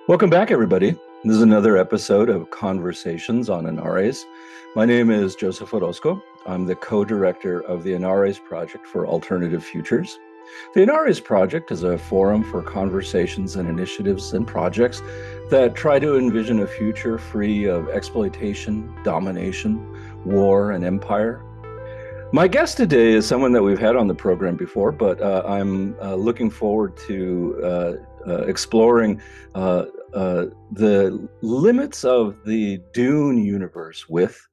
Welcome back, everybody. This is another episode of Conversations on Anarres. My name is Joseph Orozco. I'm the co-director of the Anarres Project for Alternative Futures. The Anarres Project is a forum for conversations and initiatives and projects that try to envision a future free of exploitation, domination, war, and empire. My guest today is someone that we've had on the program before, but I'm looking forward to exploring the limits of the Dune universe with.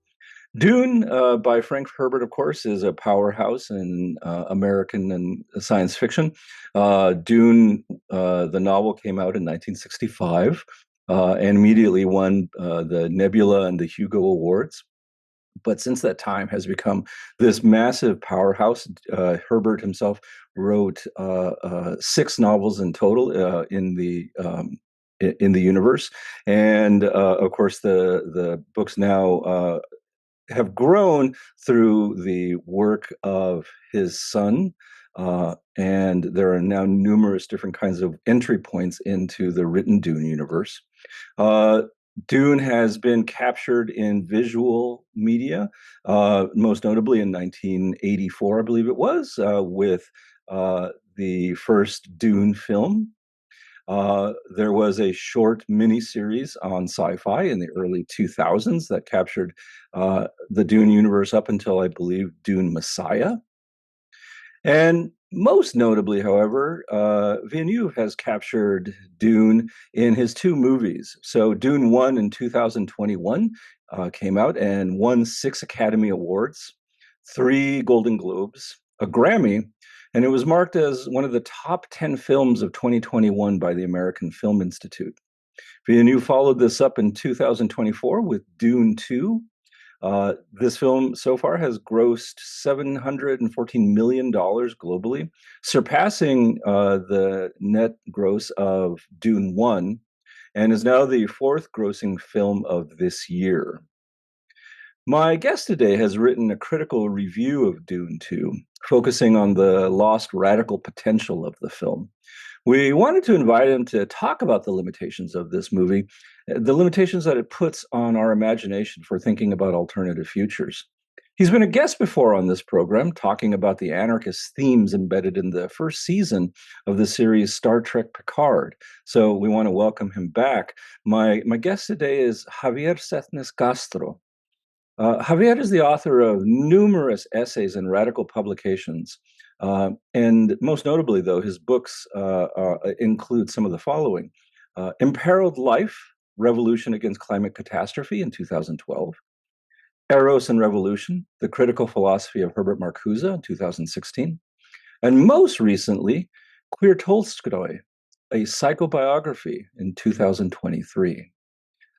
Dune, by Frank Herbert, of course, is a powerhouse in American and science fiction. Dune, the novel, came out in 1965 and immediately won the Nebula and the Hugo Awards, but since that time has become this massive powerhouse. Herbert himself wrote six novels in total in the universe, and of course the books now have grown through the work of his son. And there are now numerous different kinds of entry points into the written Dune universe. Uh, Dune has been captured in visual media, most notably in 1984, I believe it was, with the first Dune film. There was a short miniseries on sci-fi in the early 2000s that captured the Dune universe up until, I believe, Dune Messiah. And most notably, however, Villeneuve has captured Dune in his two movies. So Dune 1 in 2021 came out and won six Academy Awards, three Golden Globes, a Grammy, and it was marked as one of the top 10 films of 2021 by the American Film Institute. Villeneuve followed this up in 2024 with Dune II. This film so far has grossed $714 million globally, surpassing the net gross of Dune 1, and is now the fourth grossing film of this year. My guest today has written a critical review of Dune 2, focusing on the lost radical potential of the film. We wanted to invite him to talk about the limitations of this movie, the limitations that it puts on our imagination for thinking about alternative futures. He's been a guest before on this program, talking about the anarchist themes embedded in the first season of the series Star Trek Picard. So we want to welcome him back. My guest today is Javier Sethness Castro. Javier is the author of numerous essays and radical publications. And most notably, though, his books include some of the following: Imperiled Life, Revolution Against Climate Catastrophe in 2012, Eros and Revolution, The Critical Philosophy of Herbert Marcuse in 2016, and most recently, Queer Tolstoy, a psychobiography in 2023.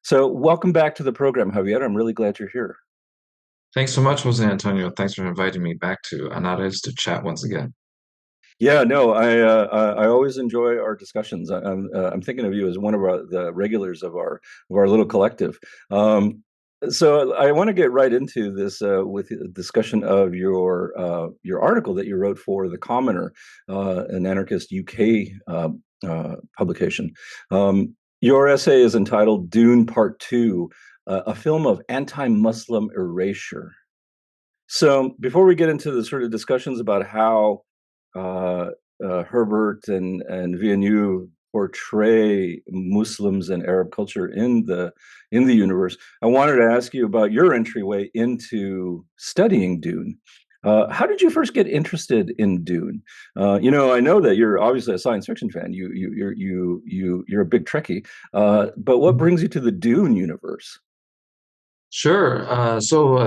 So welcome back to the program, Javier. I'm really glad you're here. Thanks so much, Jose Antonio. Thanks for inviting me back to Anarres to chat once again. Yeah, no, I always enjoy our discussions. I'm thinking of you as one of the regulars of our little collective. So I want to get right into this with the discussion of your article that you wrote for The Commoner, an anarchist UK publication. Your essay is entitled "Dune Part Two: A Film of Anti-Muslim Erasure." So before we get into the sort of discussions about how uh, Herbert and Villeneuve portray Muslims and Arab culture in the universe, I wanted to ask you about your entryway into studying Dune. How did you first get interested in Dune? I know that you're obviously a science fiction fan. You're a big Trekkie. But what brings you to the Dune universe? Sure.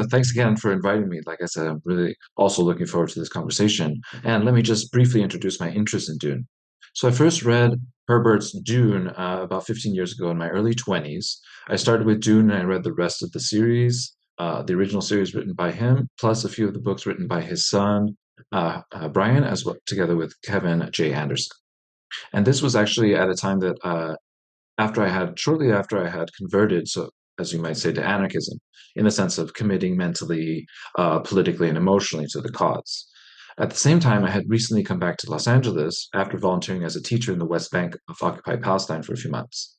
Thanks again for inviting me. Like I said, I'm really also looking forward to this conversation. And let me just briefly introduce my interest in Dune. So I first read Herbert's Dune about 15 years ago in my early 20s. I started with Dune and I read the rest of the series, the original series written by him, plus a few of the books written by his son, Brian, as well, together with Kevin J. Anderson. And this was actually at a time that shortly after I had converted, so as you might say, to anarchism, in the sense of committing mentally, politically, and emotionally to the cause. At the same time, I had recently come back to Los Angeles after volunteering as a teacher in the West Bank of occupied Palestine for a few months.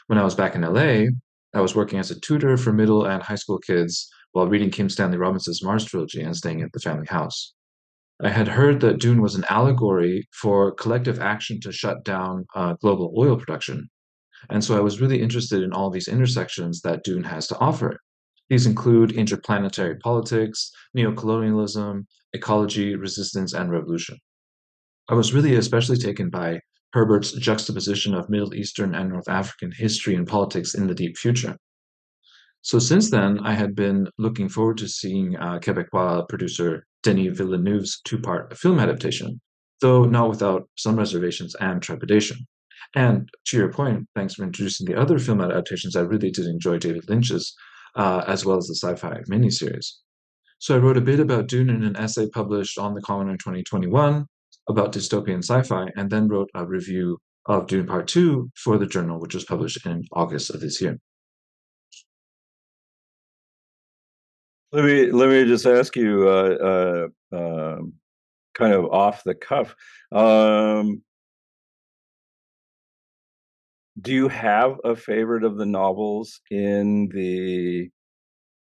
When I was back in LA, I was working as a tutor for middle and high school kids while reading Kim Stanley Robinson's Mars trilogy and staying at the family house. I had heard that Dune was an allegory for collective action to shut down global oil production. And so I was really interested in all these intersections that Dune has to offer. These include interplanetary politics, neocolonialism, ecology, resistance, and revolution. I was really especially taken by Herbert's juxtaposition of Middle Eastern and North African history and politics in the deep future. So since then, I had been looking forward to seeing Quebecois producer Denis Villeneuve's two-part film adaptation, though not without some reservations and trepidation. And to your point, thanks for introducing the other film adaptations. I really did enjoy David Lynch's, as well as the sci-fi miniseries. So I wrote a bit about Dune in an essay published on The Column in 2021 about dystopian sci-fi, and then wrote a review of Dune Part 2 for the journal, which was published in August of this year. Let me just ask you, kind of off the cuff. Um, do you have a favorite of the novels in the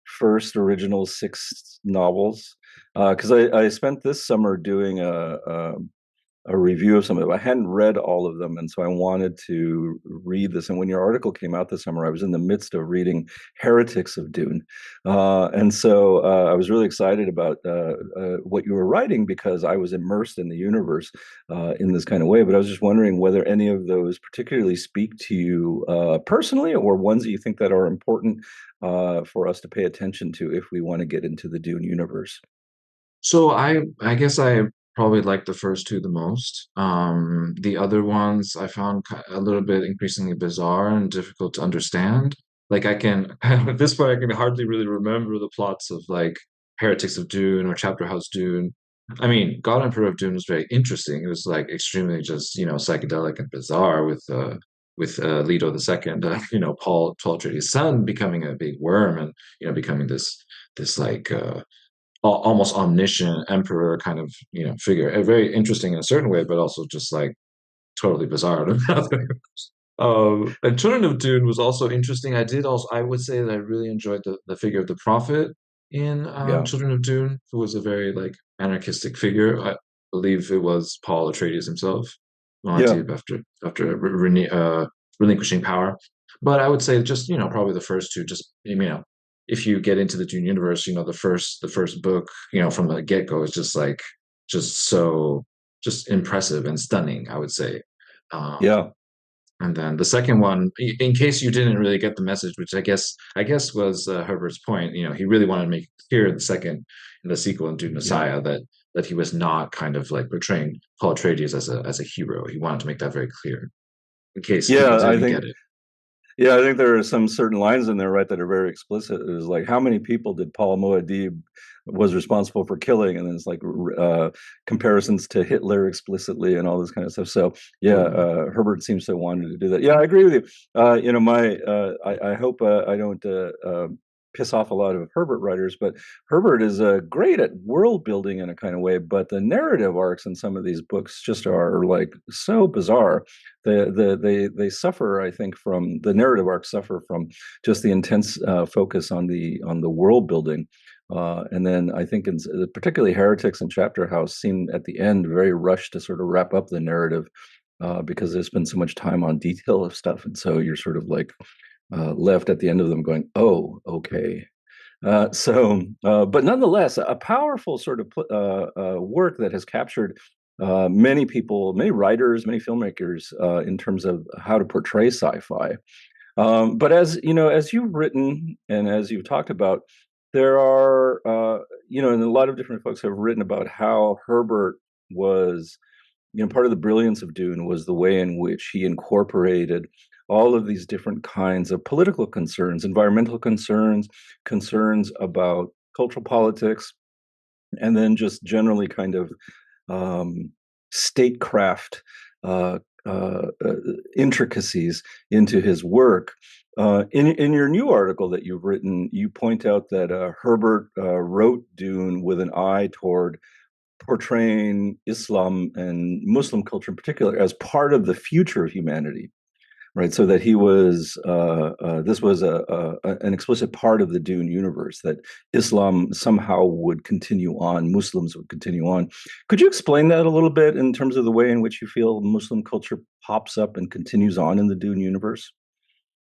first original six novels? Because I spent this summer doing a review of some of them. I hadn't read all of them, and so I wanted to read this. And when your article came out this summer, I was in the midst of reading Heretics of Dune, and so I was really excited about what you were writing because I was immersed in the universe in this kind of way. But I was just wondering whether any of those particularly speak to you personally, or ones that you think that are important for us to pay attention to if we want to get into the Dune universe. So I guess I probably like the first two the most. The other ones I found a little bit increasingly bizarre and difficult to understand. Like I can at this point I can hardly really remember the plots of like Heretics of Dune or Chapter House Dune. I mean, God Emperor of Dune was very interesting. It was like extremely just, psychedelic and bizarre with Leto the Second, Paul Atreides' son becoming a big worm and becoming this like almost omniscient emperor kind of figure. Very interesting in a certain way, but also just like totally bizarre in another. And Children of Dune was also interesting. I would say that I really enjoyed the figure of the prophet in Yeah, Children of Dune, who was a very like anarchistic figure. I believe it was Paul Atreides himself, yeah, Monty, after relinquishing power. But I would say just probably the first two. Just if you get into the Dune universe, the first book, from the get go is just like just so just impressive and stunning. I would say. Um, yeah. and then the second one, in case you didn't really get the message, which I guess was Herbert's point. He really wanted to make it clear in the sequel in Dune Yeah. Messiah that he was not kind of like portraying Paul Atreides as a hero. He wanted to make that very clear in case people Yeah, I didn't think get it. yeah, I think there are some certain lines in there, right, that are very explicit. It was like, how many people did Paul Moadib was responsible for killing? And then it's like comparisons to Hitler explicitly and all this kind of stuff. So yeah, Totally. Herbert seems to wanted to do that. Yeah, I agree with you. My I hope I don't piss off a lot of Herbert writers, but Herbert is great at world building in a kind of way, but the narrative arcs in some of these books just are like so bizarre. They suffer, I think, from the narrative arcs suffer from just the intense focus on the world building. And then I think particularly Heretics and Chapter House seem at the end very rushed to sort of wrap up the narrative because there's been so much time on detail of stuff. And so you're sort of like left at the end of them going, oh, okay. But nonetheless, a powerful sort of work that has captured many people, many writers, many filmmakers in terms of how to portray sci-fi. But as you know, as you've written and as you've talked about, there are and a lot of different folks have written about how Herbert was, part of the brilliance of Dune was the way in which he incorporated all of these different kinds of political concerns, environmental concerns, concerns about cultural politics, and then just generally kind of statecraft uh, intricacies into his work. In your new article that you've written, you point out that Herbert wrote Dune with an eye toward portraying Islam and Muslim culture in particular as part of the future of humanity. right? So that he was this was an explicit part of the Dune universe, that Islam somehow would continue on, Muslims would continue on. Could you explain that a little bit in terms of the way in which you feel Muslim culture pops up and continues on in the Dune universe?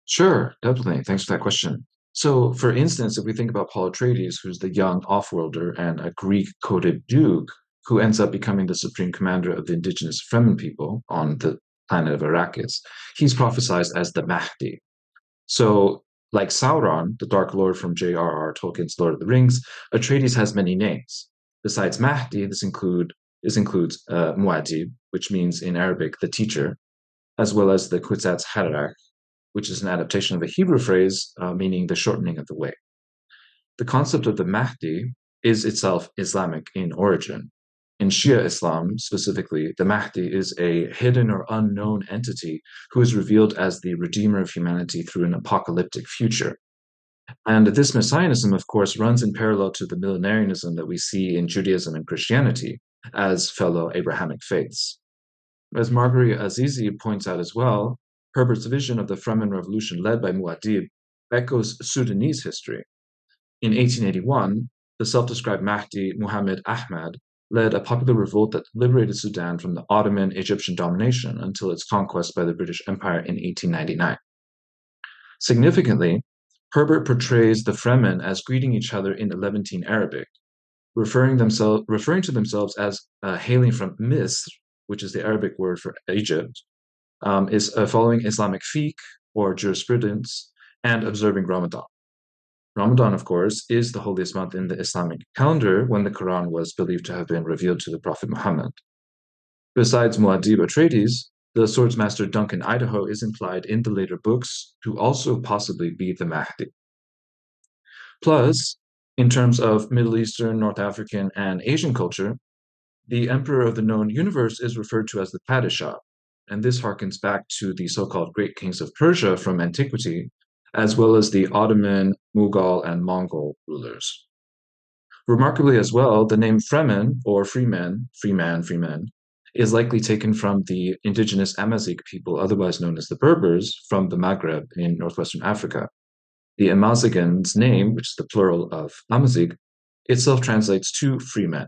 Sure, definitely. Thanks for that question. So, for instance, if we think about Paul Atreides, who's the young off-worlder and a Greek-coded duke who ends up becoming the supreme commander of the indigenous Fremen people on the planet of Arrakis, he's prophesied as the Mahdi. So, like Sauron, the Dark Lord from J.R.R. Tolkien's Lord of the Rings, Atreides has many names. Besides Mahdi, this includes Muad'Dib, which means in Arabic the teacher, as well as the Kwisatz Haderach, which is an adaptation of a Hebrew phrase meaning the shortening of the way. The concept of the Mahdi is itself Islamic in origin. In Shia Islam, specifically, the Mahdi is a hidden or unknown entity who is revealed as the redeemer of humanity through an apocalyptic future. And this messianism, of course, runs in parallel to the millenarianism that we see in Judaism and Christianity as fellow Abrahamic faiths. As Marguerite Azizi points out as well, Herbert's vision of the Fremen Revolution led by Muad'Dib echoes Sudanese history. In 1881, the self-described Mahdi Muhammad Ahmad led a popular revolt that liberated Sudan from the Ottoman Egyptian domination until its conquest by the British Empire in 1899. Significantly, Herbert portrays the Fremen as greeting each other in Levantine Arabic, referring to themselves as hailing from Misr, which is the Arabic word for Egypt, is following Islamic fiqh or jurisprudence and observing Ramadan. Ramadan, of course, is the holiest month in the Islamic calendar when the Quran was believed to have been revealed to the Prophet Muhammad. Besides Muad'Dib Atreides, the swordsmaster Duncan Idaho is implied in the later books to also possibly be the Mahdi. Plus, in terms of Middle Eastern, North African, and Asian culture, the emperor of the known universe is referred to as the Padishah, and this harkens back to the so-called great kings of Persia from antiquity, as well as the Ottoman, Mughal, and Mongol rulers. Remarkably as well, the name Fremen, or freeman, is likely taken from the indigenous Amazigh people, otherwise known as the Berbers, from the Maghreb in northwestern Africa. The Amazigans name, which is the plural of Amazigh, itself translates to free men.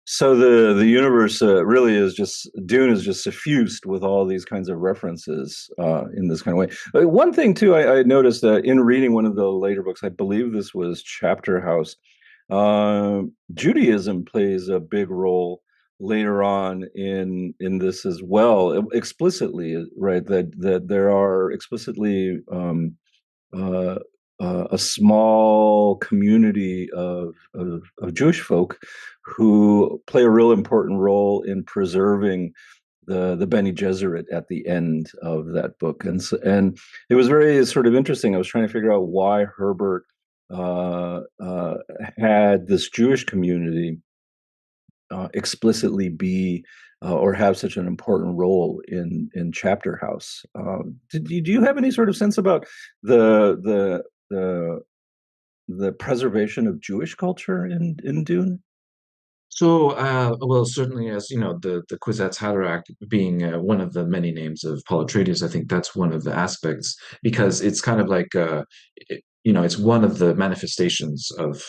So the universe really is just Dune is just suffused with all these kinds of references in this kind of way. One thing too, I noticed that in reading one of the later books, I believe this was Chapter House. Judaism plays a big role later on in this as well, explicitly, right? That there are explicitly a small community of Jewish folk who play a real important role in preserving the Bene Gesserit at the end of that book, and it was very sort of interesting. I was trying to figure out why Herbert had this Jewish community explicitly be or have such an important role in Chapter House. Do you have any sort of sense about the the the the preservation of Jewish culture in Dune? So, well, certainly, as you know, the Kwisatz Haderach being one of the many names of Paul Atreides, I think that's one of the aspects because it's kind of like, it's one of the manifestations of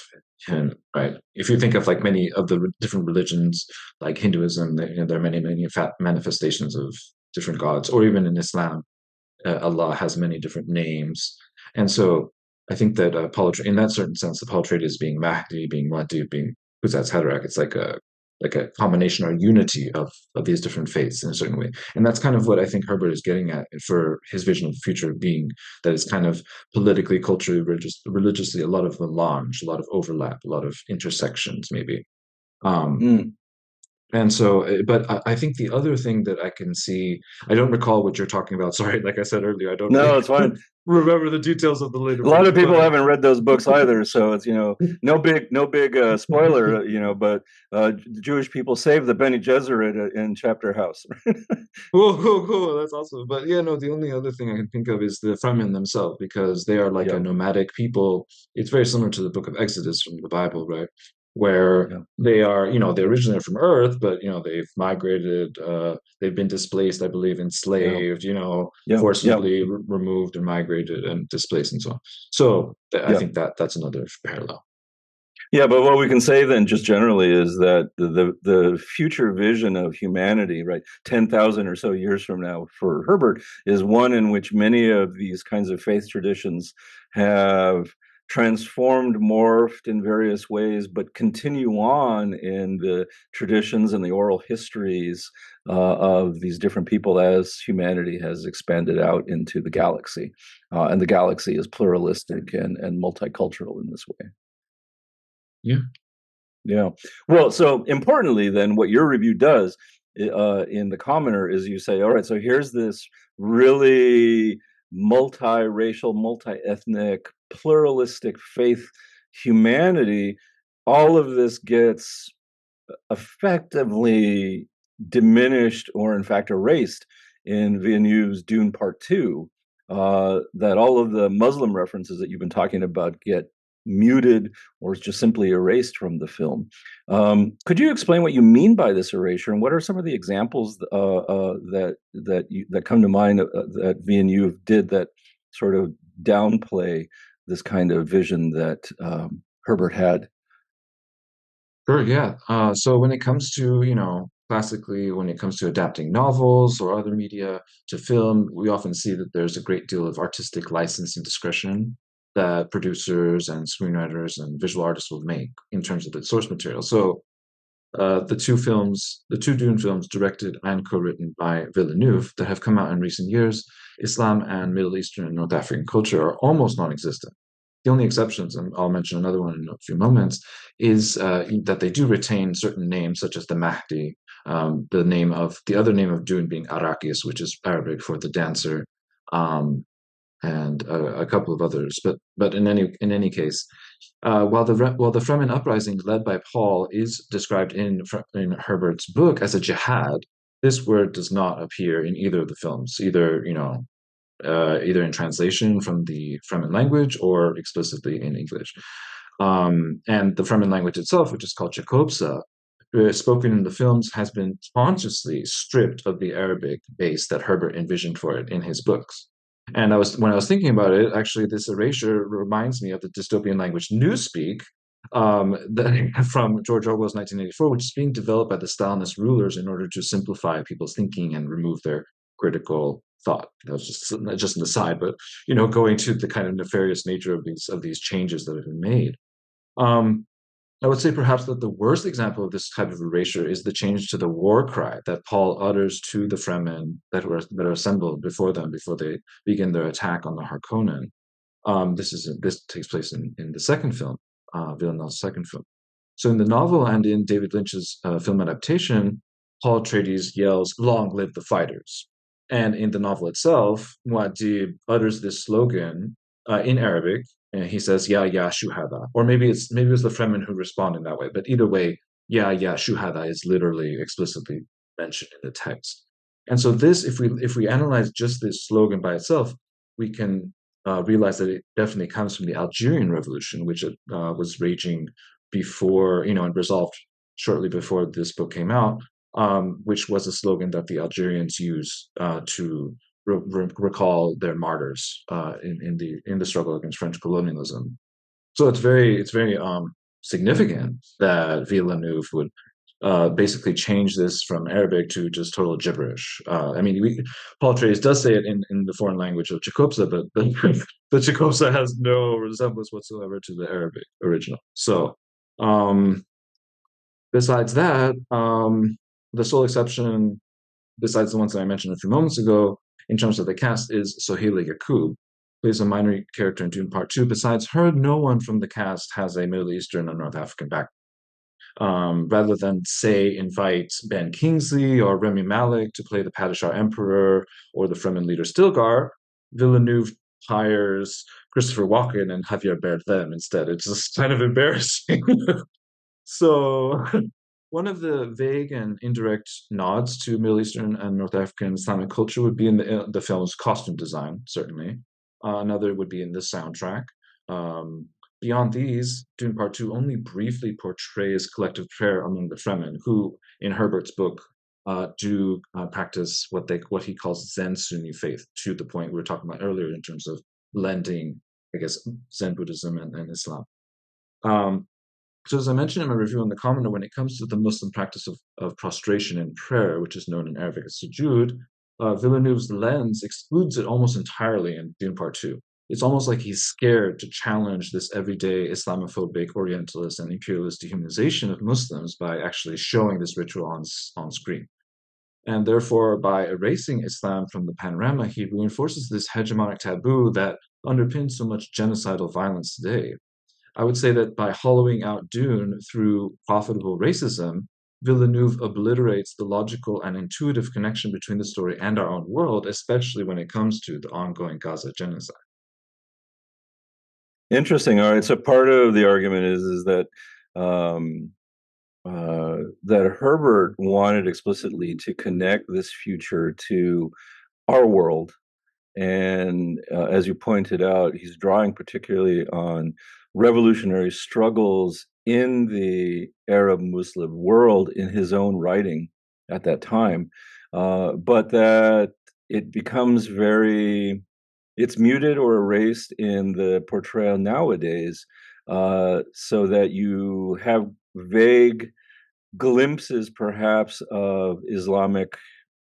him, right? If you think of like many of the different religions, like Hinduism, there are many manifestations of different gods, or even in Islam, Allah has many different names, and so I think that in that certain sense, the Paul Atreides being Mahdi, being Mahdi, being Kwisatz Haderach, it's like a combination or unity of these different faiths in a certain way, and that's kind of what I think Herbert is getting at for his vision of the future being that it's kind of politically, culturally, religiously a lot of melange, a lot of overlap, a lot of intersections, maybe. Um, Mm. and so, but I think the other thing that I can see, I don't recall what you're talking about. Sorry, like I said earlier, I don't really No, it's fine. remember the details of the later A lot books, of people but haven't read those books either, so it's no big spoiler, but Jewish people save the Bene Gesserit in Chapter House. cool. That's awesome. But yeah, no, the only other thing I can think of is the Fremen themselves, because they are like a Yeah. nomadic people. It's very similar to the book of Exodus from the Bible, right? where Yeah. they are, they originally are from Earth, but they've migrated, they've been displaced, I believe, Yeah. enslaved, Yeah. Yeah. forcibly removed and migrated and displaced and so on. So I Yeah. think that's another parallel. Yeah, but what we can say then, just generally, is that the future vision of humanity, right, 10,000 or so years from now, for Herbert, is one in which many of these kinds of faith traditions have transformed, morphed in various ways, but continue on in the traditions and the oral histories of these different people as humanity has expanded out into the galaxy, and the galaxy is pluralistic and multicultural in this way. Yeah. Yeah. Well, so importantly, then, what your review does in the commenter is you say, all right, so here's this really multiracial, multi-ethnic, pluralistic faith humanity. All of this gets effectively diminished or, in fact, erased in Villeneuve's Dune Part Two. That all of the Muslim references that you've been talking about get muted or just simply erased from the film. Could you explain what you mean by this erasure, and what are some of the examples that come to mind that Villeneuve did that sort of downplay this kind of vision that Herbert had? Sure, yeah. So when it comes to, classically, when it comes to adapting novels or other media to film, we often see that there's a great deal of artistic license and discretion that producers and screenwriters and visual artists will make in terms of the source material. So the two Dune films directed and co-written by Villeneuve that have come out in recent years, Islam and Middle Eastern and North African culture are almost non-existent. The only exceptions, and I'll mention another one in a few moments, is that they do retain certain names, such as the Mahdi, the other name of Dune being Arrakis, which is Arabic for the dancer, um, and a couple of others. But in any case, while the Fremen uprising led by Paul is described in Herbert's book as a jihad, this word does not appear in either of the films, either in translation from the Fremen language or explicitly in English. And the Fremen language itself, which is called Jacobsa, spoken in the films, has been consciously stripped of the Arabic base that Herbert envisioned for it in his books. And when I was thinking about it, actually, this erasure reminds me of the dystopian language Newspeak, from George Orwell's 1984, which is being developed by the Stalinist rulers in order to simplify people's thinking and remove their critical thought. That was just an aside, but going to the kind of nefarious nature of these changes that have been made. Um, I would say perhaps that the worst example of this type of erasure is the change to the war cry that Paul utters to the Fremen that are assembled before them before they begin their attack on the Harkonnen. This takes place in the second film, Villeneuve's second film. So in the novel and in David Lynch's film adaptation, Paul Atreides yells, "Long live the fighters." And in the novel itself, Muad'Dib utters this slogan in Arabic, and he says, "Ya ya shuhada," or maybe it was the Fremen who respond in that way. But either way, "Ya ya shuhada" is literally explicitly mentioned in the text. And so this, if we analyze just this slogan by itself, we can realize that it definitely comes from the Algerian Revolution, which was raging before, and resolved shortly before this book came out, which was a slogan that the Algerians used to recall their martyrs in the struggle against French colonialism. So it's very significant that Villeneuve would basically change this from Arabic to just total gibberish. I mean, Paul Atreides does say it in the foreign language of Jacobsa, but the Jacobsa has no resemblance whatsoever to the Arabic original. So, um, besides that, the sole exception, besides the ones that I mentioned a few moments ago, in terms of the cast, is Sohaila Yaqub, plays a minor character in Dune Part 2. Besides her, no one from the cast has a Middle Eastern or North African background. Rather than, say, invite Ben Kingsley or Remy Malek to play the Padishah Emperor or the Fremen leader Stilgar, Villeneuve hires Christopher Walken and Javier Bardem instead. It's just kind of embarrassing. So, one of the vague and indirect nods to Middle Eastern and North African Islamic culture would be in the film's costume design, certainly. Another would be in the soundtrack. Um, Beyond these, Dune Part 2 only briefly portrays collective prayer among the Fremen, who, in Herbert's book, do practice what he calls Zen Sunni faith, to the point we were talking about earlier in terms of blending, I guess, Zen Buddhism and Islam. Um, so, as I mentioned in my review on the commenter, when it comes to the Muslim practice of prostration and prayer, which is known in Arabic as sujood, Villeneuve's lens excludes it almost entirely in Dune Part 2. It's almost like he's scared to challenge this everyday Islamophobic, Orientalist, and imperialist dehumanization of Muslims by actually showing this ritual on screen. And therefore, by erasing Islam from the panorama, he reinforces this hegemonic taboo that underpins so much genocidal violence today. I would say that by hollowing out Dune through profitable racism, Villeneuve obliterates the logical and intuitive connection between the story and our own world, especially when it comes to the ongoing Gaza genocide. Interesting. All right. So part of the argument is that um, that Herbert wanted explicitly to connect this future to our world. And as you pointed out, he's drawing particularly on revolutionary struggles in the Arab Muslim world in his own writing at that time. But that it becomes it's muted or erased in the portrayal nowadays, so that you have vague glimpses perhaps of Islamic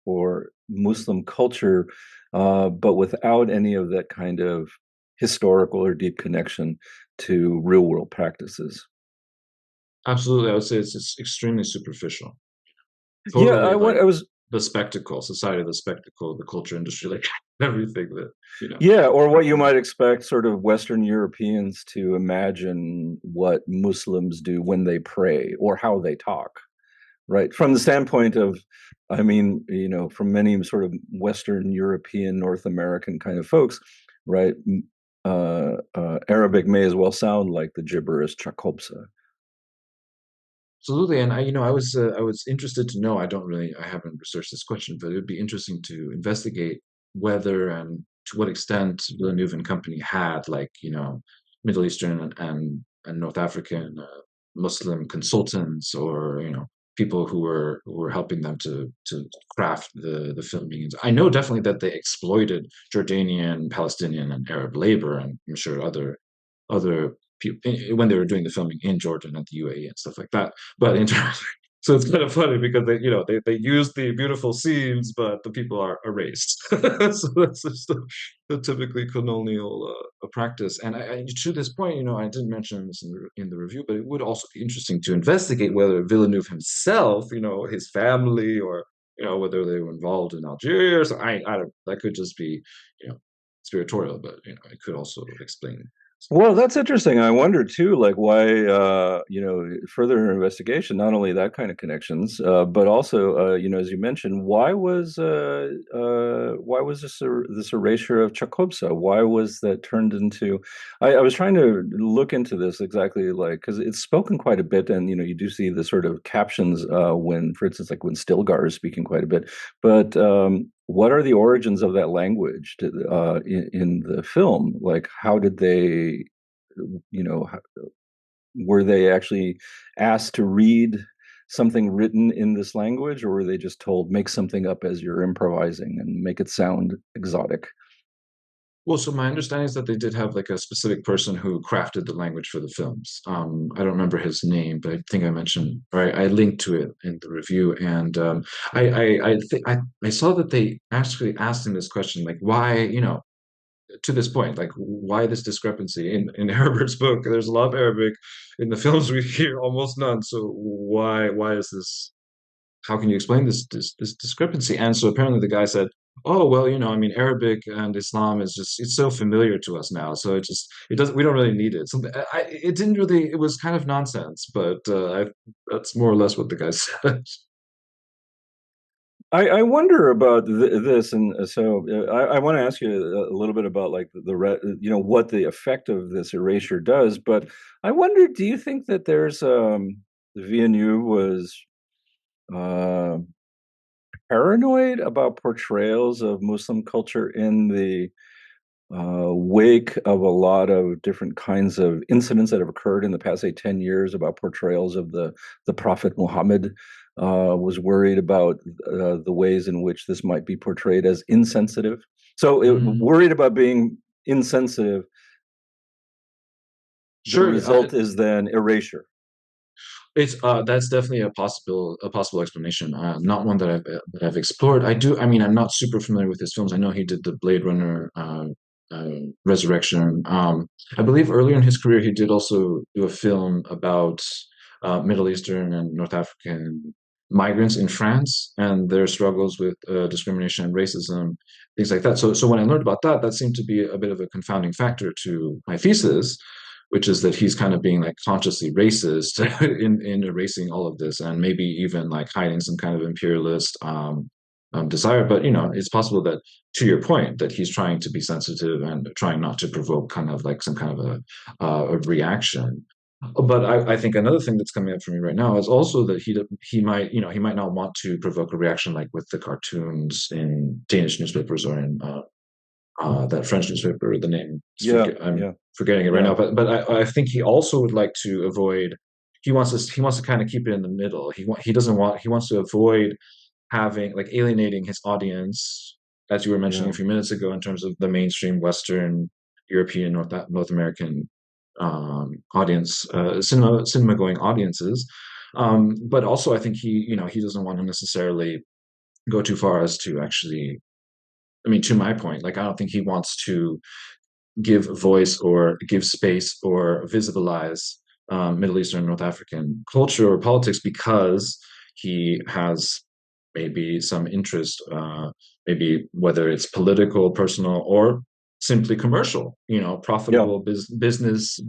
or Muslim culture, but without any of that kind of historical or deep connection to real world practices. Absolutely, I would say it's just extremely superficial. Yeah, Totally like I was the spectacle, society of the spectacle, the culture industry, like everything that, yeah, or what you happens. might expect sort of Western Europeans to imagine what Muslims do when they pray or how they talk, right? From the standpoint of, I mean, from many sort of Western European, North American kind of folks, right? Arabic may as well sound like the gibberish Chakobsa. Absolutely, and I was interested to know. I haven't researched this question, but it would be interesting to investigate whether and to what extent Villeneuve and company had like Middle Eastern and North African Muslim consultants or people who were helping them to craft the filming. I know definitely that they exploited Jordanian, Palestinian, and Arab labor, and I'm sure other people when they were doing the filming in Jordan and the UAE and stuff like that. But in terms, so it's kind of funny because they use the beautiful scenes, but the people are erased. So that's just the typically colonial practice. And to this point, I didn't mention this in the review, but it would also be interesting to investigate whether Villeneuve himself, his family, or whether they were involved in Algeria. Or something. I don't. That could just be spiritorial, but it could also explain some Well, things. that's interesting. I wonder too, like why, further investigation, not only that kind of connections, but also, as you mentioned, why was this erasure of Chakobsa? Why was that turned into? I was trying to look into this exactly, like because it's spoken quite a bit, and you do see the sort of captions when, for instance, like when Stilgar is speaking quite a bit, but what are the origins of that language in the film? Like, how did they, were they actually asked to read something written in this language, or were they just told make something up as you're improvising and make it sound exotic? Well, so my understanding is that they did have like a specific person who crafted the language for the films. I don't remember his name, but I think I mentioned, or I linked to it in the review. And I saw that they actually asked him this question, like, why, to this point, like, why this discrepancy in Herbert's book? There's a lot of Arabic in the films we hear, almost none. So why is this? How can you explain this discrepancy? And so apparently the guy said, oh well, I mean, Arabic and Islam is just it's so familiar to us now, so it doesn't we don't really need it. Something it didn't really it was kind of nonsense, but that's more or less what the guy said. I wonder about this, and so I want to ask you a little bit about like what the effect of this erasure does. But I wonder, do you think that there's Villeneuve was uh, paranoid about portrayals of Muslim culture in the wake of a lot of different kinds of incidents that have occurred in the past, say, 10 years about portrayals of the Prophet Muhammad. Was worried about the ways in which this might be portrayed as insensitive. So, Mm, worried about being insensitive, the sure. result is then erasure. It's that's definitely a possible explanation. Not one that I've explored. I do. I mean, I'm not super familiar with his films. I know he did the Blade Runner uh, Resurrection. I believe earlier in his career he did also do a film about Middle Eastern and North African migrants in France and their struggles with discrimination and racism, things like that. So when I learned about that, that seemed to be a bit of a confounding factor to my thesis, which is that he's kind of being like consciously racist in erasing all of this, and maybe even like hiding some kind of imperialist desire. But it's possible that, to your point, that he's trying to be sensitive and trying not to provoke kind of like some kind of a reaction. But I think another thing that's coming up for me right now is also that he might not want to provoke a reaction like with the cartoons in Danish newspapers or in that French newspaper. The name Yeah, I'm yeah, forgetting it right yeah, now, but I think he also would like to avoid. He wants to kind of keep it in the middle. He doesn't want he wants to avoid having like alienating his audience, as you were mentioning a yeah, few minutes ago, in terms of the mainstream Western European North American audience, cinema going audiences. But also, I think he doesn't want to necessarily go too far as to actually. I mean, to my point, like I don't think he wants to give voice or give space or visibilize Middle Eastern, North African culture or politics because he has maybe some interest, maybe whether it's political, personal, or simply commercial, yeah. profitable business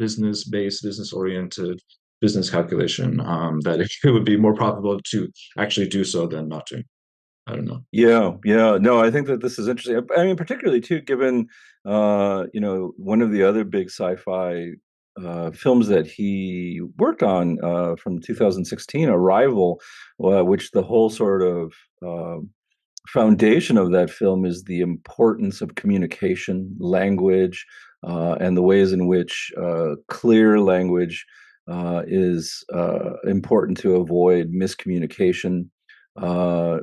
based, business oriented, business calculation, that it would be more profitable to actually do so than not to. I don't know. Yeah, yeah. No, I think that this is interesting. I mean, particularly too, given one of the other big sci-fi films that he worked on from 2016, Arrival, which the whole sort of foundation of that film is the importance of communication, language, and the ways in which clear language is important to avoid miscommunication. Uh,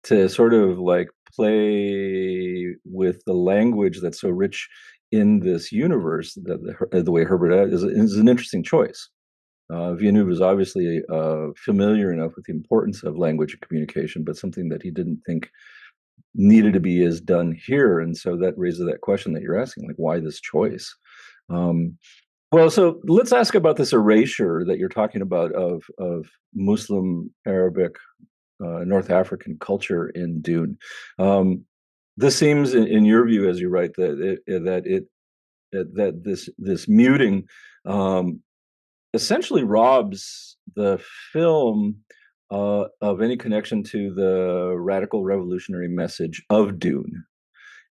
to sort of like play with the language that's so rich in this universe that the way Herbert is an interesting choice. Villeneuve is obviously familiar enough with the importance of language and communication, but something that he didn't think needed to be as done here, and so that raises that question that you're asking, like why this choice? Um, well, so let's ask about this erasure that you're talking about of Muslim Arabic North African culture in Dune. Um, this seems, in your view, as you write, that this muting um, essentially robs the film of any connection to the radical revolutionary message of Dune.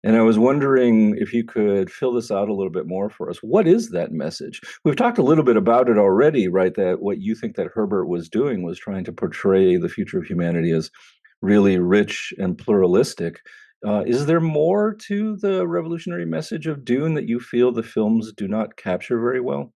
And I was wondering if you could fill this out a little bit more for us. What is that message? We've talked a little bit about it already, right? That what you think that Herbert was doing was trying to portray the future of humanity as really rich and pluralistic. Is there more to the revolutionary message of Dune that you feel the films do not capture very well?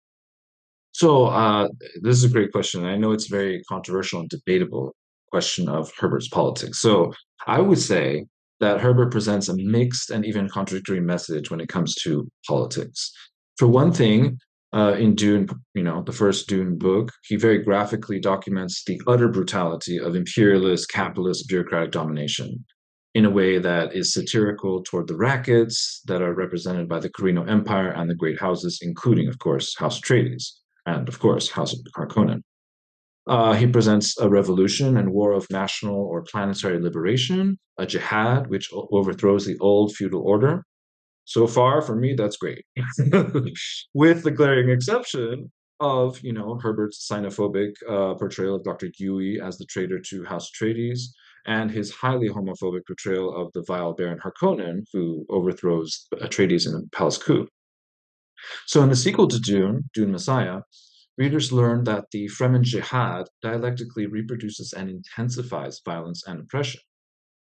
So this is a great question. I know it's very controversial and debatable question of Herbert's politics. So I would say that Herbert presents a mixed and even contradictory message when it comes to politics. For one thing, in Dune, the first Dune book, he very graphically documents the utter brutality of imperialist, capitalist, bureaucratic domination in a way that is satirical toward the rackets that are represented by the Carino Empire and the great houses, including, of course, House Atreides and, of course, House of Harkonnen. He presents a revolution and war of national or planetary liberation, a jihad which overthrows the old feudal order. So far, for me, that's great. With the glaring exception of, Herbert's xenophobic portrayal of Dr. Dewey as the traitor to House Atreides, and his highly homophobic portrayal of the vile Baron Harkonnen, who overthrows Atreides in a palace coup. So in the sequel to Dune, Dune Messiah, readers learn that the Fremen Jihad dialectically reproduces and intensifies violence and oppression.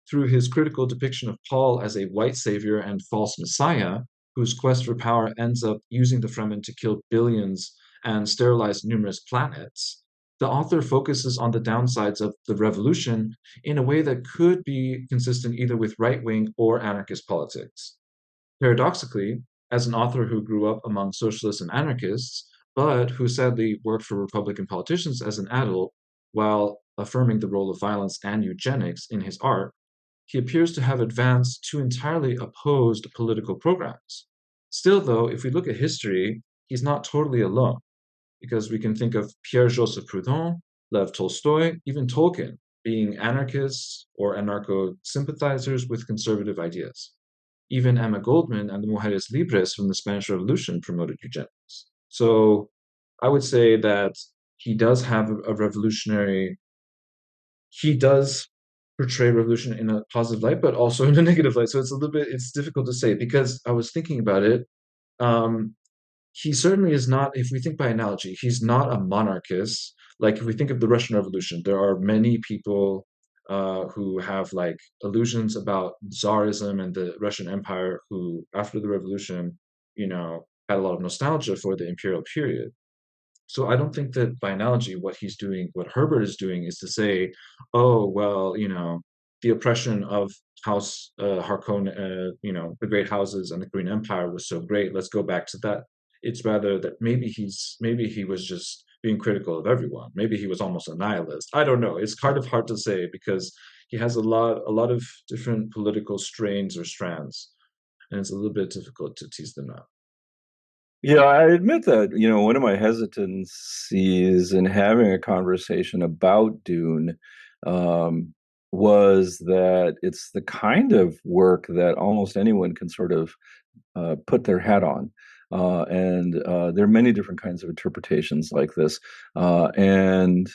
Through his critical depiction of Paul as a white savior and false messiah, whose quest for power ends up using the Fremen to kill billions and sterilize numerous planets, the author focuses on the downsides of the revolution in a way that could be consistent either with right wing or anarchist politics. Paradoxically, as an author who grew up among socialists and anarchists, but who sadly worked for Republican politicians as an adult while affirming the role of violence and eugenics in his art, he appears to have advanced two entirely opposed political programs. Still, though, if we look at history, he's not totally alone, because we can think of Pierre-Joseph Proudhon, Lev Tolstoy, even Tolkien being anarchists or anarcho sympathizers with conservative ideas. Even Emma Goldman and the Mujeres Libres from the Spanish Revolution promoted eugenics. So I would say that he does have a revolutionary, he does portray revolution in a positive light, but also in a negative light. So it's a little bit, it's difficult to say because I was thinking about it. Um, he certainly is not, if we think by analogy, he's not a monarchist. Like if we think of the Russian Revolution, there are many people who have like illusions about Tsarism and the Russian Empire who, after the revolution, had a lot of nostalgia for the imperial period. So I don't think that by analogy, what he's doing, what Herbert is doing, is to say, oh well, the oppression of House Harkonnen, the great houses and the Korean Empire was so great. Let's go back to that. It's rather that maybe he was just being critical of everyone. Maybe he was almost a nihilist. I don't know. It's kind of hard to say because he has a lot of different political strains or strands, and it's a little bit difficult to tease them out. Yeah, I admit that, one of my hesitancies in having a conversation about Dune um, was that it's the kind of work that almost anyone can sort of put their hat on. And there are many different kinds of interpretations like this. And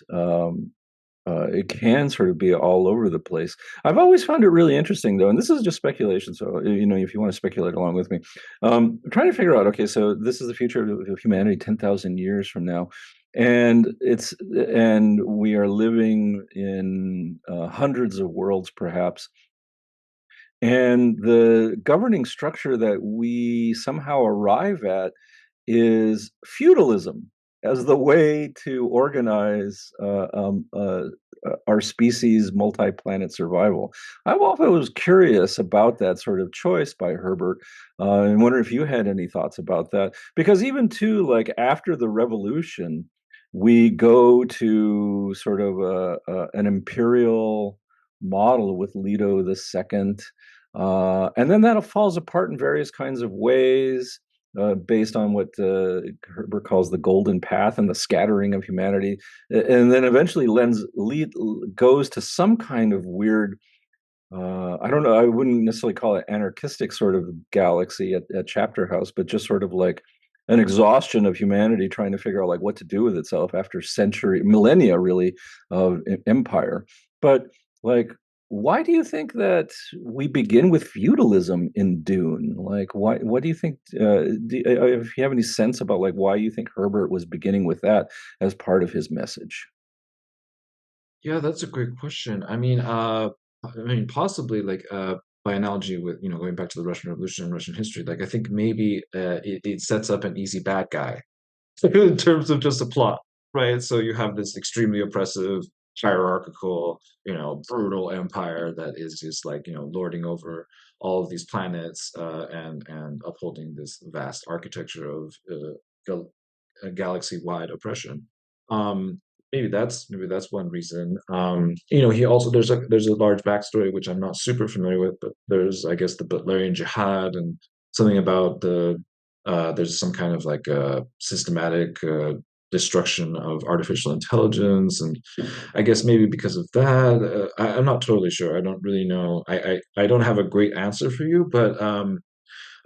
it can sort of be all over the place. I've always found it really interesting, though, and this is just speculation. So, if you want to speculate along with me, I'm trying to figure out. Okay, so this is the future of humanity 10,000 years from now, and we are living in hundreds of worlds, perhaps. And the governing structure that we somehow arrive at is feudalism as the way to organize our species' multi-planet survival. I've often was curious about that sort of choice by Herbert, and wonder if you had any thoughts about that. Because even too, like after the revolution, we go to sort of an imperial model with Leto II, and then that falls apart in various kinds of ways based on what Herbert calls the golden path and the scattering of humanity, and then eventually goes to some kind of weird. I don't know. I wouldn't necessarily call it anarchistic sort of galaxy at Chapter House, but just sort of like an exhaustion of humanity trying to figure out like what to do with itself after millennia, really, of empire. But like, why do you think that we begin with feudalism in Dune? Like, why? What do you think? If you have any sense about like why you think Herbert was beginning with that as part of his message? Yeah, that's a great question. I mean, possibly like by analogy with going back to the Russian Revolution and Russian history, like I think maybe it sets up an easy bad guy in terms of just a plot, right? So you have this extremely oppressive, hierarchical, brutal empire that is just like lording over all of these planets and upholding this vast architecture of gal galaxy-wide oppression. Um, maybe that's one reason. He also there's a large backstory which I'm not super familiar with, but there's I guess the Butlerian Jihad and something about there's some kind of like systematic destruction of artificial intelligence, and I guess maybe because of that, I'm not totally sure. I don't really know. I don't have a great answer for you, but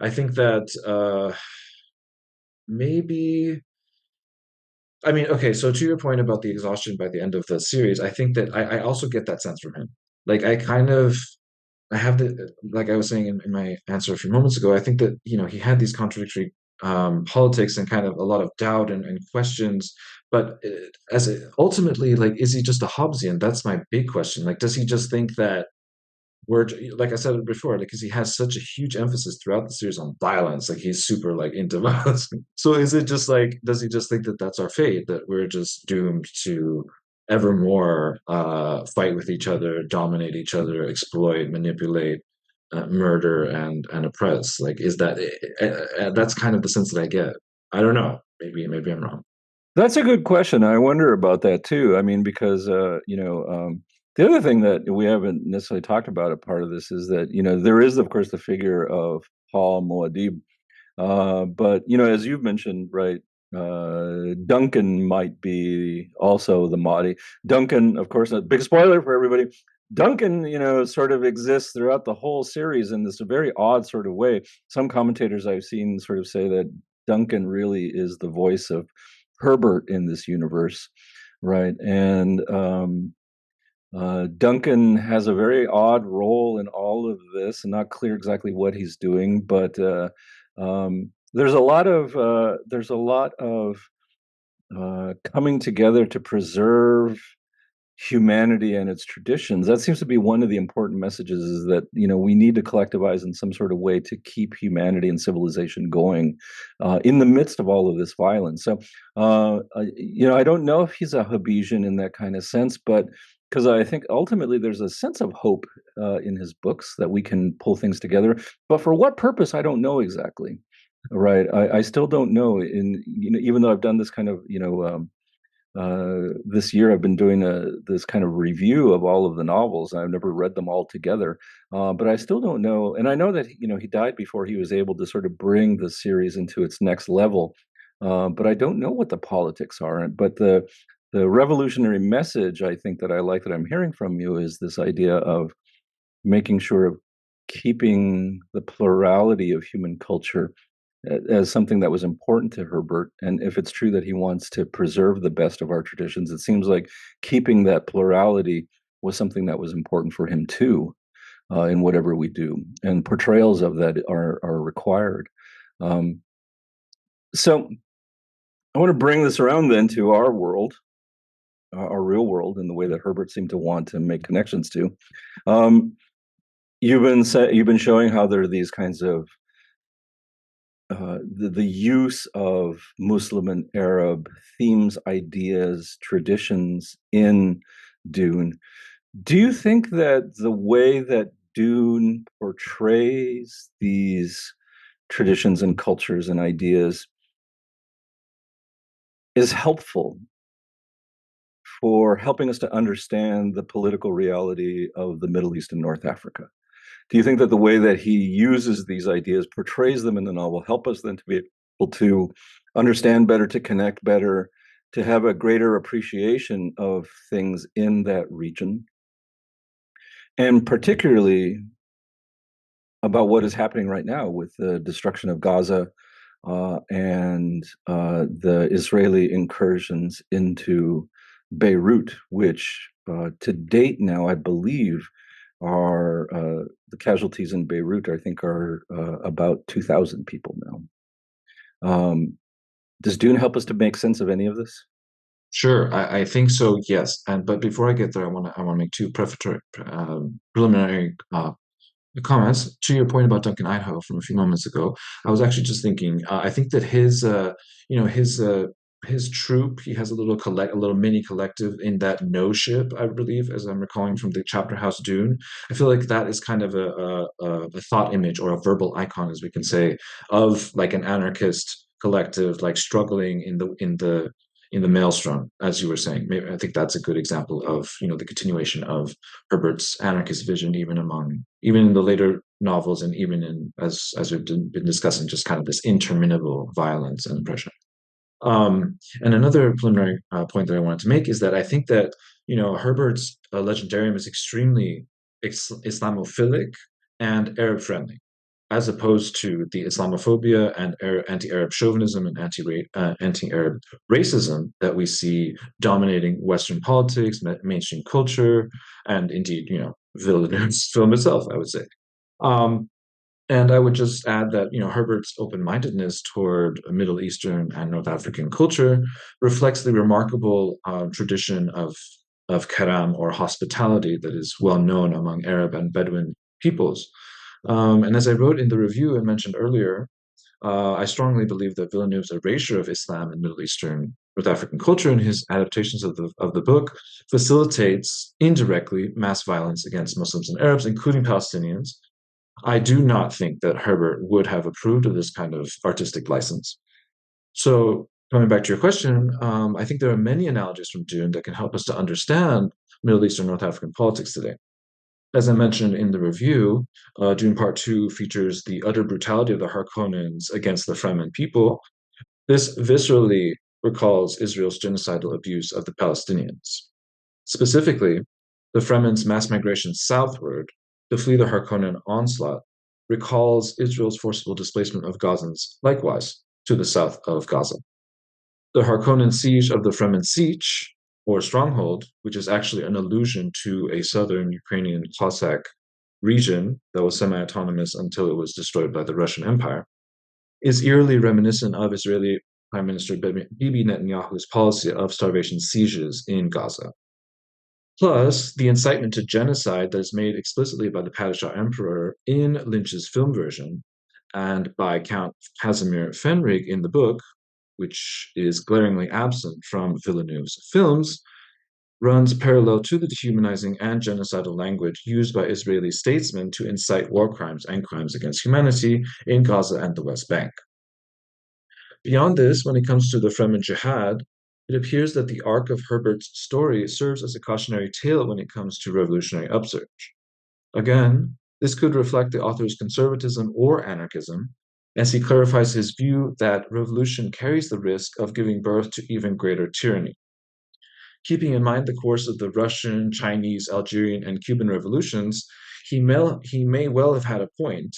I think that maybe I mean, okay, so to your point about the exhaustion by the end of the series, I think that I also get that sense from him. Like I have like I was saying in my answer a few moments ago, I think that, he had these contradictory politics and kind of a lot of doubt and questions. But ultimately, like, is he just a Hobbesian? That's my big question. Like, does he just think that like I said before, like because he has such a huge emphasis throughout the series on violence, like he's super like into violence. So is it just like, does he just think that that's our fate, that we're just doomed to ever more fight with each other, dominate each other, exploit, manipulate, murder, and oppress? Like, is that that's kind of the sense that I get. I don't know. Maybe I'm wrong. That's a good question. I wonder about that too. I mean, because the other thing that we haven't necessarily talked about, a part of this is that there is, of course, the figure of Paul Muad'Dib, but as you've mentioned, right, Duncan might be also the Mahdi. Duncan, of course, a big spoiler for everybody. Duncan, sort of exists throughout the whole series in this very odd sort of way. Some commentators I've seen sort of say that Duncan really is the voice of Herbert in this universe, right? And Duncan has a very odd role in all of this, and not clear exactly what he's doing, but there's a lot of coming together to preserve humanity and its traditions. That seems to be one of the important messages, is that we need to collectivize in some sort of way to keep humanity and civilization going in the midst of all of this violence. So I don't know if he's a Habesian in that kind of sense, but because I think ultimately there's a sense of hope in his books that we can pull things together, but for what purpose, I don't know exactly. Right, I still don't know. In even though I've done this kind of this year I've been doing this kind of review of all of the novels. I've never read them all together, but I still don't know. And I know that he died before he was able to sort of bring the series into its next level. But I don't know what the politics are. But the revolutionary message I think that I like that I'm hearing from you is this idea of making sure of keeping the plurality of human culture as something that was important to Herbert. And if it's true that he wants to preserve the best of our traditions, it seems like keeping that plurality was something that was important for him too, in whatever we do. And portrayals of that are required. Um, so I want to bring this around then to our world, our real world, in the way that Herbert seemed to want to make connections to. Um, you've been showing how there are these kinds of the use of Muslim and Arab themes, ideas, traditions in Dune. Do you think that the way that Dune portrays these traditions and cultures and ideas is helpful for helping us to understand the political reality of the Middle East and North Africa? Do you think that the way that he uses these ideas, portrays them in the novel, help us then to be able to understand better, to connect better, to have a greater appreciation of things in that region, and particularly about what is happening right now with the destruction of Gaza and the Israeli incursions into Beirut, which to date now, I believe, are the casualties in Beirut, I think, are about 2,000 people now. Does Dune help us to make sense of any of this? Sure, I think so. Yes, and but before I get there, I want to make two prefatory preliminary comments to your point about Duncan Idaho from a few moments ago. I was actually just thinking. I think that you know, his troop. He has a little mini collective in that No ship, I believe, as I'm recalling from the chapter House Dune. I feel like that is kind of a thought image or a verbal icon, as we can say, of like an anarchist collective, like struggling in the maelstrom, as you were saying. Maybe I think that's a good example of the continuation of Herbert's anarchist vision, even in the later novels, and even in as we've been discussing, just kind of this interminable violence and oppression. And another preliminary point that I wanted to make is that I think that Herbert's legendarium is extremely Islamophilic and Arab friendly, as opposed to the Islamophobia and anti-Arab chauvinism and anti-Arab racism that we see dominating Western politics, mainstream culture, and indeed, Villeneuve's film itself, I would say. Um, and I would just add that Herbert's open-mindedness toward Middle Eastern and North African culture reflects the remarkable tradition of karam or hospitality that is well known among Arab and Bedouin peoples. And as I wrote in the review and mentioned earlier, I strongly believe that Villeneuve's erasure of Islam and Middle Eastern North African culture in his adaptations of the book facilitates indirectly mass violence against Muslims and Arabs, including Palestinians. I do not think that Herbert would have approved of this kind of artistic license. So, coming back to your question, I think there are many analogies from Dune that can help us to understand Middle Eastern North African politics today. As I mentioned in the review, Dune Part 2 features the utter brutality of the Harkonnens against the Fremen people. This viscerally recalls Israel's genocidal abuse of the Palestinians. Specifically, the Fremen's mass migration southward to flee the Harkonnen onslaught recalls Israel's forcible displacement of Gazans, likewise, to the south of Gaza. The Harkonnen siege of the Fremen Sich, or stronghold, which is actually an allusion to a southern Ukrainian Cossack region that was semi autonomous until it was destroyed by the Russian Empire, is eerily reminiscent of Israeli Prime Minister Bibi Netanyahu's policy of starvation sieges in Gaza. Plus, the incitement to genocide that is made explicitly by the Padishah Emperor in Lynch's film version and by Count Casimir Fenrig in the book, which is glaringly absent from Villeneuve's films, runs parallel to the dehumanizing and genocidal language used by Israeli statesmen to incite war crimes and crimes against humanity in Gaza and the West Bank. Beyond this, when it comes to the Fremen Jihad, it appears that the arc of Herbert's story serves as a cautionary tale when it comes to revolutionary upsurge. Again, this could reflect the author's conservatism or anarchism, as he clarifies his view that revolution carries the risk of giving birth to even greater tyranny. Keeping in mind the course of the Russian, Chinese, Algerian, and Cuban revolutions, he may well have had a point,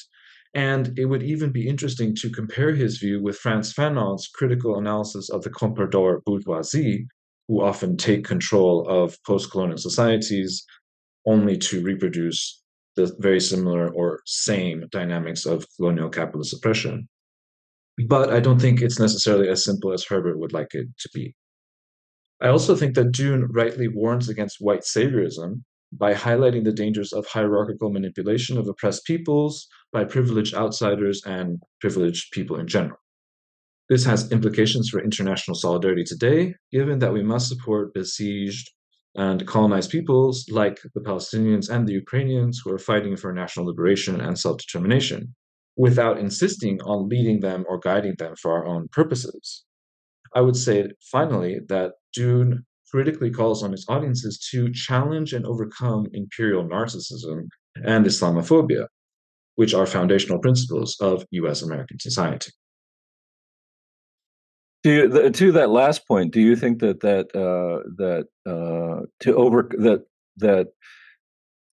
and it would even be interesting to compare his view with Frantz Fanon's critical analysis of the comprador bourgeoisie, who often take control of post-colonial societies only to reproduce the very similar or same dynamics of colonial capitalist oppression. But I don't think it's necessarily as simple as Herbert would like it to be. I also think that Dune rightly warns against white saviorism by highlighting the dangers of hierarchical manipulation of oppressed peoples by privileged outsiders and privileged people in general. This has implications for international solidarity today, given that we must support besieged and colonized peoples like the Palestinians and the Ukrainians who are fighting for national liberation and self-determination, without insisting on leading them or guiding them for our own purposes. I would say, finally, that Dune critically calls on its audiences to challenge and overcome imperial narcissism and Islamophobia, which are foundational principles of US American society. To that last point, do you think that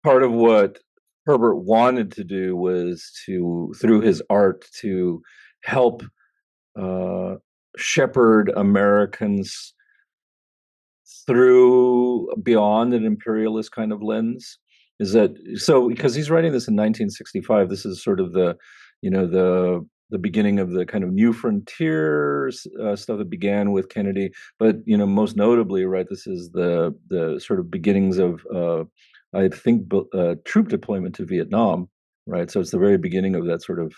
part of what Herbert wanted to do was to, through his art, to help shepherd Americans through beyond an imperialist kind of lens? Is that so? Because he's writing this in 1965. This is sort of the beginning of the kind of new frontiers stuff that began with Kennedy. But most notably, right, this is the sort of beginnings of I think troop deployment to Vietnam, right? So it's the very beginning of that sort of.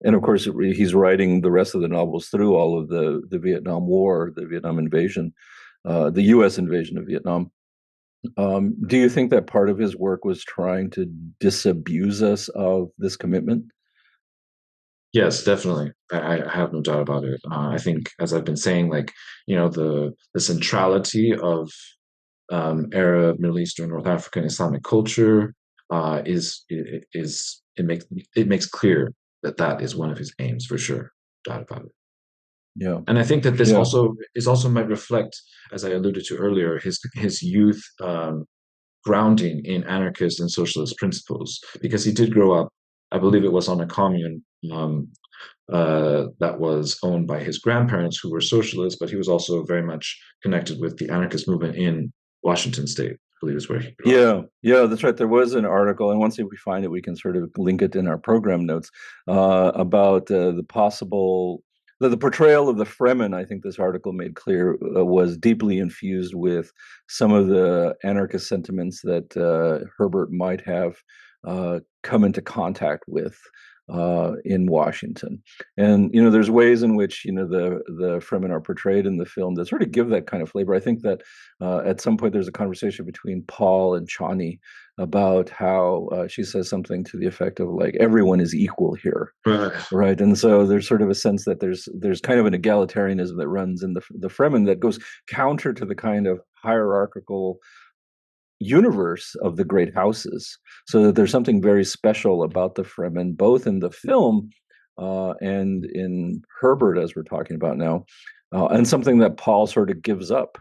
And of course, he's writing the rest of the novels through all of the Vietnam War, the Vietnam invasion, the U.S. invasion of Vietnam. Do you think that part of his work was trying to disabuse us of this commitment? Yes, definitely. I have no doubt about it. I think, as I've been saying, the centrality of Arab, Middle Eastern, North African, Islamic culture it makes clear that that is one of his aims for sure. Doubt about it. Yeah, and I think that this yeah, also might reflect, as I alluded to earlier, his youth grounding in anarchist and socialist principles, because he did grow up, I believe it was on a commune that was owned by his grandparents who were socialists, but he was also very much connected with the anarchist movement in Washington State, I believe is where he grew up. yeah. That's right. There was an article, and once we find it, we can sort of link it in our program notes about the possible the portrayal of the Fremen, I think this article made clear, was deeply infused with some of the anarchist sentiments that Herbert might have come into contact with in Washington. And there's ways in which the Fremen are portrayed in the film that sort of give that kind of flavor. I think that at some point there's a conversation between Paul and Chani about how she says something to the effect of like everyone is equal here. Right. Right, and so there's sort of a sense that there's kind of an egalitarianism that runs in the Fremen that goes counter to the kind of hierarchical universe of the great houses. So that there's something very special about the Fremen, both in the film and in Herbert, as we're talking about now, and something that Paul sort of gives up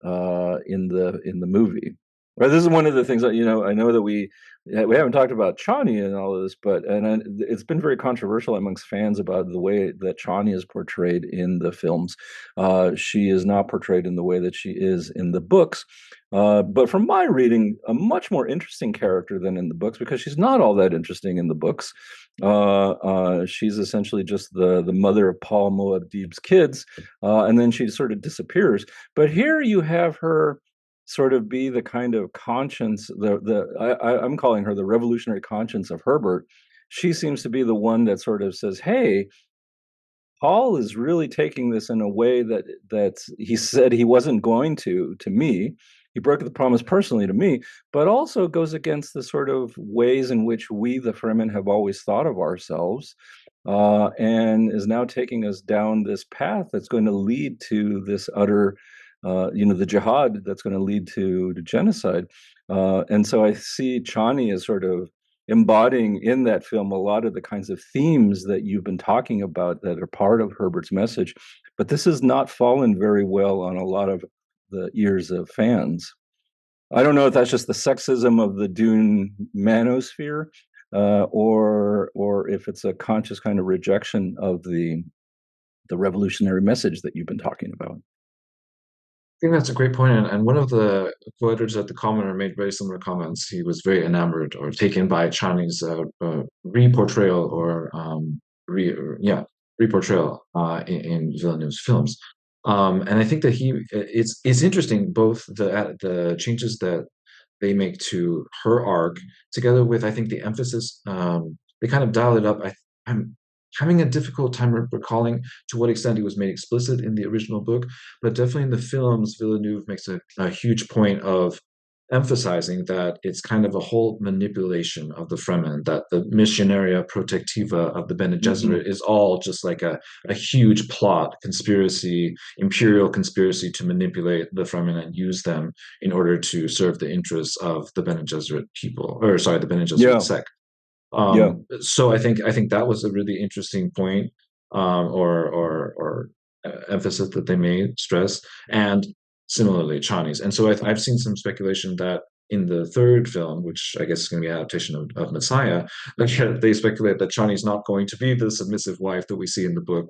in the movie. Right, this is one of the things that I know that we haven't talked about Chani and all of this, but it's been very controversial amongst fans about the way that Chani is portrayed in the films. She is not portrayed in the way that she is in the books, but from my reading, a much more interesting character than in the books because she's not all that interesting in the books. She's essentially just the mother of Paul Muad'Dib's kids, and then she sort of disappears. But here you have her sort of be the kind of conscience, I'm calling her the revolutionary conscience of Herbert. She seems to be the one that sort of says, "Hey, Paul is really taking this in a way that he said he wasn't going to me. He broke the promise personally to me, but also goes against the sort of ways in which we, the Fremen, have always thought of ourselves, and is now taking us down this path that's going to lead to this utter, the jihad that's going to lead to genocide." And so I see Chani as sort of embodying in that film a lot of the kinds of themes that you've been talking about that are part of Herbert's message. But this has not fallen very well on a lot of the ears of fans. I don't know if that's just the sexism of the Dune manosphere, or if it's a conscious kind of rejection of the revolutionary message that you've been talking about. I think that's a great point, and one of the co-editors at the Commenter made very similar comments. He was very enamored or taken by Chinese re-portrayal re-portrayal in Villeneuve's films. And I think that it's interesting both the changes that they make to her arc, together with I think the emphasis they kind of dial it up. I'm having a difficult time recalling to what extent it was made explicit in the original book, but definitely in the films, Villeneuve makes a huge point of emphasizing that it's kind of a whole manipulation of the Fremen, that the Missionaria Protectiva of the Bene Mm-hmm. Gesserit is all just like a huge plot, conspiracy, imperial conspiracy to manipulate the Fremen and use them in order to serve the interests of the Bene Gesserit people, or sorry, the Bene Gesserit Yeah, sect. yeah, So I think that was a really interesting point, or emphasis that they made, stress, and similarly Chinese. And so I've seen some speculation that in the third film, which I guess is going to be an adaptation of Messiah, they speculate that Chinese not going to be the submissive wife that we see in the book,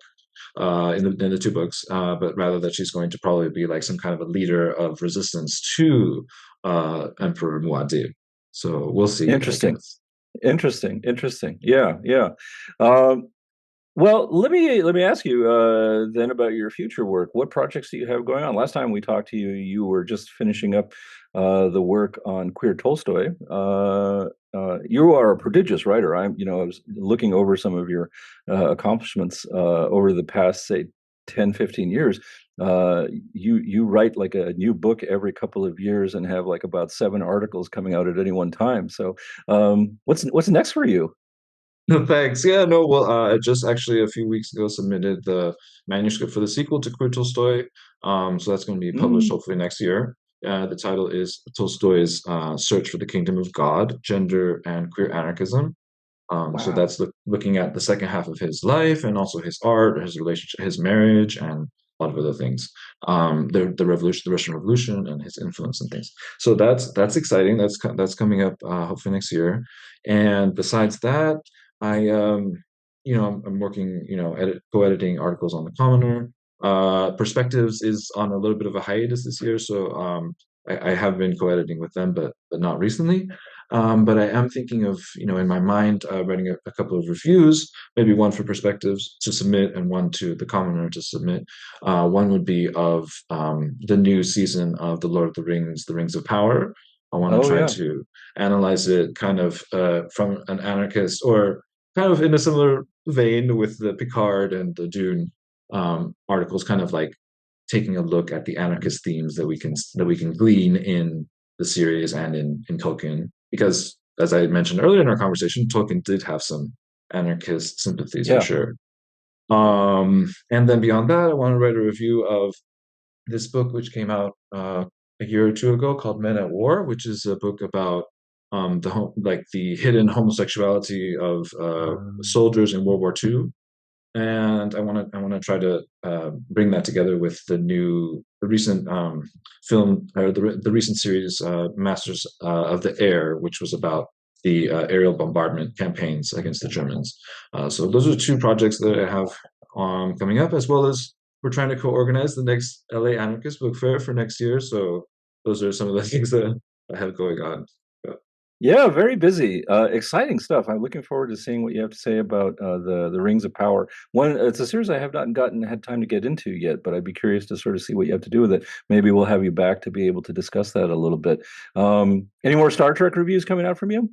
in the two books, but rather that she's going to probably be like some kind of a leader of resistance to Emperor Muad'Dib. So we'll see, I interesting. guess. Interesting. Yeah, yeah. Um, well, let me ask you then about your future work. What projects do you have going on? Last time we talked to you, you were just finishing up the work on Queer Tolstoy. You are a prodigious writer. I was looking over some of your accomplishments over the past, say, 10, 15 years. You write like a new book every couple of years and have like about 7 articles coming out at any one time. So, what's next for you? No, thanks. Yeah, no, well, I just actually a few weeks ago submitted the manuscript for the sequel to Queer Tolstoy. So that's going to be published Mm, hopefully next year. The title is Tolstoy's Search for the Kingdom of God, Gender and Queer Anarchism. So wow. that's looking at the second half of his life and also his art, his relationship, his marriage, and a lot of other things. The revolution, the Russian Revolution, and his influence and things. So that's exciting. That's coming up hopefully next year. And besides that, I'm working, co-editing articles on the Commoner. Perspectives is on a little bit of a hiatus this year, so I have been co-editing with them, but not recently. But I am thinking of, in my mind, writing a couple of reviews, maybe one for perspectives to submit and one to the commoner to submit. One would be of the new season of The Lord of the Rings of Power. I want to Oh try yeah. to analyze it kind of from an anarchist, or kind of in a similar vein with the Picard and the Dune articles, kind of like taking a look at the anarchist themes that we can glean in the series and in Tolkien, because as I mentioned earlier in our conversation, Tolkien did have some anarchist sympathies for Yeah. sure. And then beyond that, I want to write a review of this book which came out a year or two ago called Men at War, which is a book about the hidden homosexuality of soldiers in World War II. And I want to try to bring that together with the recent film, or the recent series, Masters of the Air, which was about the aerial bombardment campaigns against the Germans. So those are two projects that I have coming up, as well as we're trying to co-organize the next LA Anarchist Book Fair for next year. So those are some of the things that I have going on. Yeah, very busy. Exciting stuff. I'm looking forward to seeing what you have to say about the Rings of Power. It's a series I have not had time to get into yet, but I'd be curious to sort of see what you have to do with it. Maybe we'll have you back to be able to discuss that a little bit. Any more Star Trek reviews coming out from you?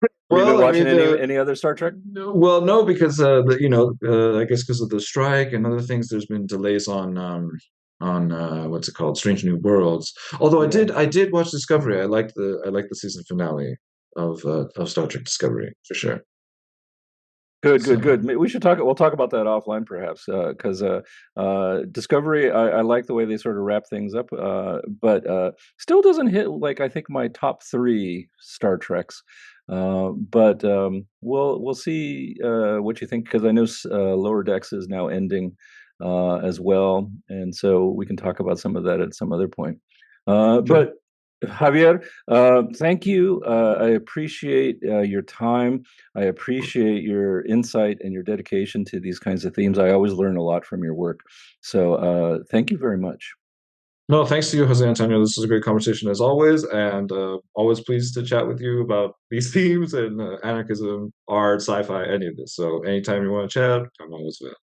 Have you been Well, I watching mean, any other Star Trek? well, no, because I guess because of the strike and other things, there's been delays on what's it called, Strange New Worlds. Although Yeah. I did watch Discovery. I like the season finale of Star Trek Discovery for sure. Good, good, So good. We should talk. We'll talk about that offline, perhaps, because Discovery. I like the way they sort of wrap things up, but still doesn't hit like I think my top three Star Treks. But we'll see what you think, because I know Lower Decks is now ending as well, and so we can talk about some of that at some other point. sure. But Javier, thank you. I appreciate your time. I appreciate your insight and your dedication to these kinds of themes. I always learn a lot from your work. So thank you very much. No, thanks to you, Jose Antonio. This was a great conversation as always, and always pleased to chat with you about these themes and anarchism, art, sci-fi, any of this. So anytime you want to chat, I'm always available.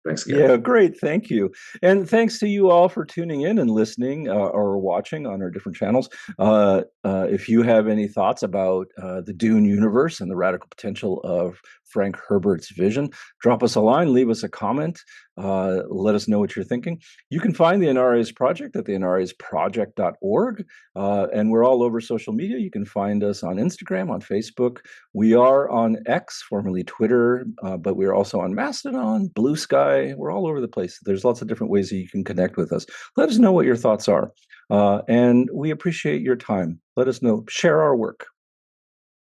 Thanks again. Yeah, great. Thank you. And thanks to you all for tuning in and listening or watching on our different channels. If you have any thoughts about the Dune universe and the radical potential of Frank Herbert's vision, drop us a line, leave us a comment, let us know what you're thinking. You can find the Anarres Project at the anarresproject.org. And we're all over social media. You can find us on Instagram, on Facebook. We are on X, formerly Twitter, but we're also on Mastodon, Blue Sky. We're all over the place. There's lots of different ways that you can connect with us. Let us know what your thoughts are. And we appreciate your time. Let us know. Share our work.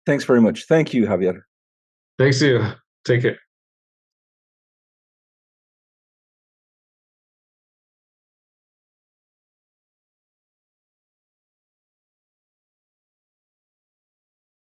Thanks very much. Thank you, Javier. Thanks to you. Take care.